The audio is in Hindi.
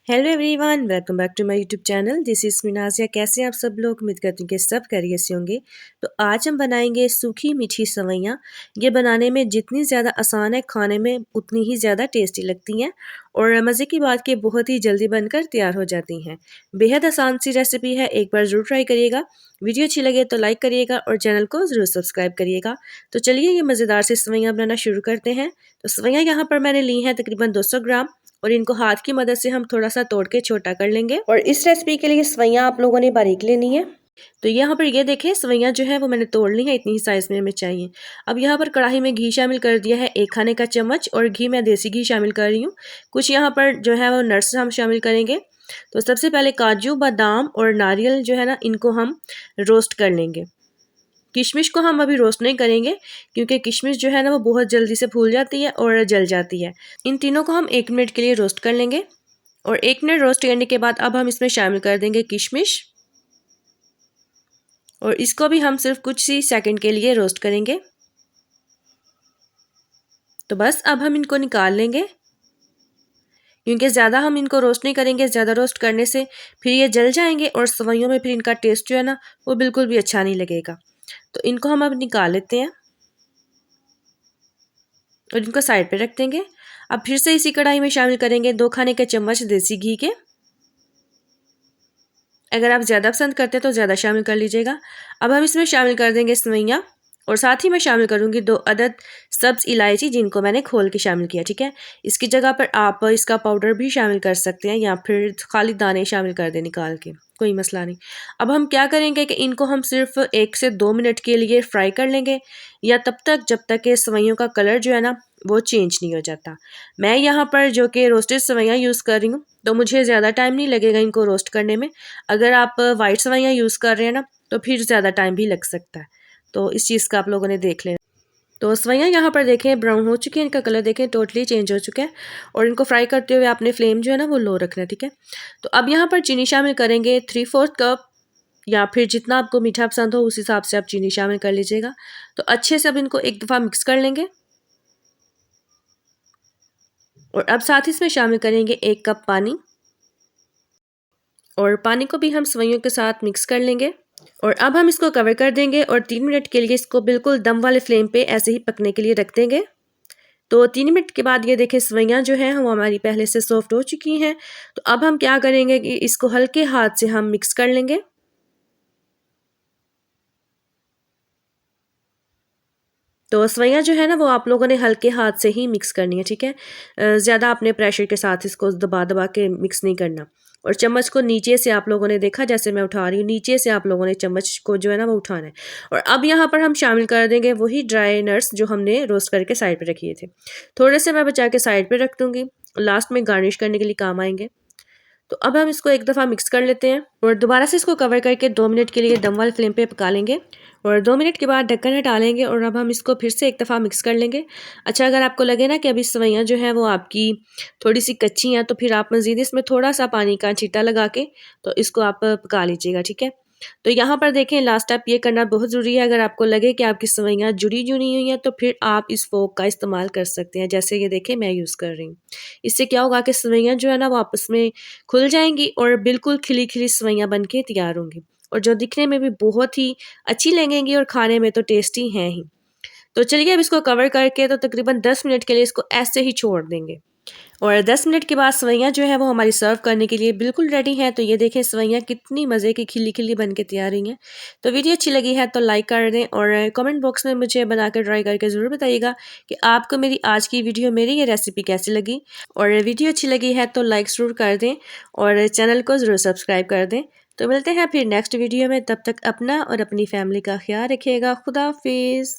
Hello everyone, welcome back to my YouTube channel. This is Minazia. कैसे आप सब लोग? उम्मीद करती हूँ कि सब खैरियत से होंगे। तो आज हम बनाएंगे सूखी मीठी सवैयाँ। ये बनाने में जितनी ज़्यादा आसान है, खाने में उतनी ही ज़्यादा टेस्टी लगती हैं और मज़े की बात कि बहुत ही जल्दी बनकर तैयार हो जाती हैं। बेहद आसान सी रेसिपी है, एक बार ज़रूर ट्राई करिएगा। वीडियो अच्छी लगे तो लाइक करिएगा और चैनल को ज़रूर सब्सक्राइब करिएगा। तो चलिए ये मज़ेदार से सवैयाँ बनाना शुरू करते हैं। तो सवैयाँ यहाँ पर मैंने ली हैं तकरीबन 200 ग्राम और इनको हाथ की मदद से हम थोड़ा सा तोड़ के छोटा कर लेंगे। और इस रेसिपी के लिए सवैयाँ आप लोगों ने बारीक लेनी है। तो यहाँ पर ये देखें, सवैयाँ जो है वो मैंने तोड़ ली है, इतनी ही साइज में हमें चाहिए। अब यहाँ पर कढ़ाई में घी शामिल कर दिया है 1 खाने का चम्मच, और घी मैं देसी घी शामिल कर रही हूँ। कुछ यहाँ पर जो है वो नट्स हम शामिल करेंगे। तो सबसे पहले काजू, बादाम और नारियल जो है ना, इनको हम रोस्ट कर लेंगे। किशमिश को हम अभी रोस्ट नहीं करेंगे क्योंकि किशमिश जो है ना वो बहुत जल्दी से फूल जाती है और जल जाती है। इन तीनों को हम 1 मिनट के लिए रोस्ट कर लेंगे और 1 मिनट रोस्ट करने के बाद अब हम इसमें शामिल कर देंगे किशमिश, और इसको भी हम सिर्फ कुछ ही सेकंड के लिए रोस्ट करेंगे। तो बस अब हम इनको निकाल लेंगे क्योंकि ज़्यादा हम इनको रोस्ट नहीं करेंगे। ज़्यादा रोस्ट करने से फिर ये जल जाएंगे और सवैयों में फिर इनका टेस्ट जो है ना वो बिल्कुल भी अच्छा नहीं लगेगा। तो इनको हम अब निकाल लेते हैं और इनको साइड पे रख देंगे। अब फिर से इसी कढ़ाई में शामिल करेंगे 2 खाने के चम्मच देसी घी के। अगर आप ज़्यादा पसंद करते हैं तो ज़्यादा शामिल कर लीजिएगा। अब हम इसमें शामिल कर देंगे सवैयाँ और साथ ही मैं शामिल करूँगी 2 अदद सब्ज़ इलायची, जिनको मैंने खोल के शामिल किया। ठीक है, इसकी जगह पर आप इसका पाउडर भी शामिल कर सकते हैं या फिर खाली दाने शामिल कर दें निकाल के, कोई मसला नहीं। अब हम क्या करेंगे कि इनको हम सिर्फ 1 से 2 मिनट के लिए फ्राई कर लेंगे, या तब तक जब तक कि सवैयों का कलर जो है ना वो चेंज नहीं हो जाता। मैं यहाँ पर जो कि रोस्टेड सवैयाँ यूज़ कर रही हूँ, तो मुझे ज़्यादा टाइम नहीं लगेगा इनको रोस्ट करने में। अगर आप वाइट सवैयाँ यूज़ कर रहे हैं ना तो फिर ज़्यादा टाइम भी लग सकता है। तो इस चीज़ का आप लोगों ने देख लेना। तो सवैयाँ यहाँ पर देखें ब्राउन हो चुकी हैं, इनका कलर देखें टोटली चेंज हो चुका है। और इनको फ्राई करते हुए आपने फ्लेम जो है ना वो लो रखना है। ठीक है, तो अब यहाँ पर चीनी शामिल करेंगे 3/4 कप, या फिर जितना आपको मीठा पसंद हो उस हिसाब से आप चीनी शामिल कर लीजिएगा। तो अच्छे से अब इनको एक दफ़ा मिक्स कर लेंगे और अब साथ ही इसमें शामिल करेंगे 1 कप पानी, और पानी को भी हम सवैयों के साथ मिक्स कर लेंगे। और अब हम इसको कवर कर देंगे और 3 मिनट के लिए इसको बिल्कुल दम वाले फ्लेम पे ऐसे ही पकने के लिए रख देंगे। तो 3 मिनट के बाद ये देखें सवैयाँ जो हैं वो हमारी पहले से सॉफ्ट हो चुकी हैं। तो अब हम क्या करेंगे कि इसको हल्के हाथ से हम मिक्स कर लेंगे। तो सवैयाँ जो है ना वो आप लोगों ने हल्के हाथ से ही मिक्स करनी है। ठीक है, ज़्यादा अपने प्रेशर के साथ इसको दबा दबा के मिक्स नहीं करना। और चम्मच को नीचे से आप लोगों ने देखा, जैसे मैं उठा रही हूँ, नीचे से आप लोगों ने चम्मच को जो है ना वो उठाना है। और अब यहाँ पर हम शामिल कर देंगे वही ड्राई नट्स जो हमने रोस्ट करके साइड पे रखिए थे। थोड़े से मैं बचा के साइड पे रख दूँगी, लास्ट में गार्निश करने के लिए काम आएंगे। तो अब हम इसको एक दफ़ा मिक्स कर लेते हैं और दोबारा से इसको कवर करके 2 मिनट के लिए दम वाले फ्लेम पे पका लेंगे। और 2 मिनट के बाद ढक्कन हटा लेंगे और अब हम इसको फिर से एक दफ़ा मिक्स कर लेंगे। अच्छा, अगर आपको लगे ना कि अभी सवैयाँ जो है वो आपकी थोड़ी सी कच्ची हैं, तो फिर आप मज़ीद इसमें थोड़ा सा पानी का छींटा लगा के तो इसको आप पका लीजिएगा। ठीक है, तो यहाँ पर देखें लास्ट स्टेप ये करना बहुत ज़रूरी है। अगर आपको लगे कि आपकी सवैयाँ जुड़ी हुई हैं तो फिर आप इस फोक का इस्तेमाल कर सकते हैं, जैसे ये देखें मैं यूज़ कर रही हूँ। इससे क्या होगा कि सवैयाँ जो है ना वो आपस में खुल जाएंगी और बिल्कुल खिली खिली सवैयाँ बन के तैयार होंगी, और जो दिखने में भी बहुत ही अच्छी लगेंगी और खाने में तो टेस्टी हैं ही। तो चलिए अब इसको कवर करके तो तकरीबन 10 मिनट के लिए इसको ऐसे ही छोड़ देंगे। और 10 मिनट के बाद सवैयाँ जो है वो हमारी सर्व करने के लिए बिल्कुल रेडी हैं। तो ये देखें सवैयाँ कितनी मज़े की खिली खिली बन के तैयार हुई हैं। तो वीडियो अच्छी लगी है तो लाइक कर दें और कमेंट बॉक्स में मुझे बनाकर ट्राई करके ज़रूर बताइएगा कि आपको मेरी आज की वीडियो, मेरी ये रेसिपी कैसी लगी। और वीडियो अच्छी लगी है तो लाइक ज़रूर कर दें और चैनल को ज़रूर सब्सक्राइब कर दें। तो मिलते हैं फिर नेक्स्ट वीडियो में, तब तक अपना और अपनी फैमिली का ख्याल रखिएगा। खुदा हाफिज़।